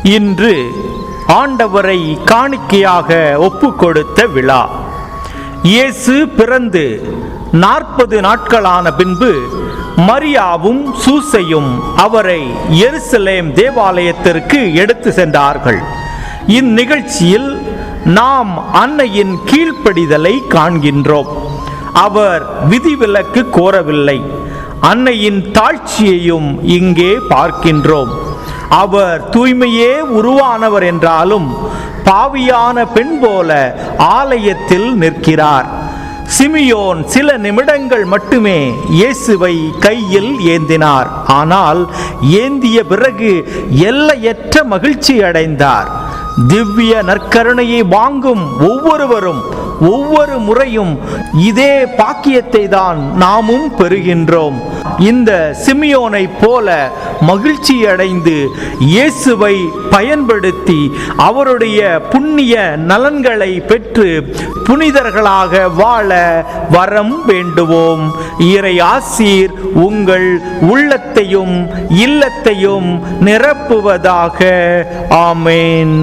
இன்று ஆண்டவரை காணிக்கையாக ஒப்பு கொடுத்த விழா. இயேசு பிறந்து 40 நாட்களான பின்பு மரியாவும் சூசையும் அவரை எருசலேம் தேவாலயத்திற்கு எடுத்து சென்றார்கள். இந்நிகழ்ச்சியில் நாம் அன்னையின் கீழ்ப்படிதலை காண்கின்றோம். அவர் விதிவிலக்கு கோரவில்லை. அன்னையின் தாழ்ச்சியையும் இங்கே பார்க்கின்றோம். அவர் தூய்மையே உருவானவர் என்றாலும் பாவியான பெண் போல ஆலயத்தில் நிற்கிறார். சிமியோன் சில நிமிடங்கள் மட்டுமே இயேசுவை கையில் ஏந்தினார். ஆனால் ஏந்திய பிறகு எல்லையற்ற மகிழ்ச்சி அடைந்தார். திவ்ய நற்கருணையை வாங்கும் ஒவ்வொருவரும் ஒவ்வொரு முறையும் இதே பாக்கியத்தை தான் நாமும் பெறுகின்றோம். இந்த சிமியோனை போல மகிழ்ச்சி அடைந்து இயேசுவை பயன்படுத்தி அவருடைய புண்ணிய நலன்களை பெற்று புனிதர்களாக வாழ வரம் வேண்டுவோம். இறை ஆசீர் உங்கள் உள்ளத்தையும் இல்லத்தையும் நிரப்புவதாக. ஆமென்.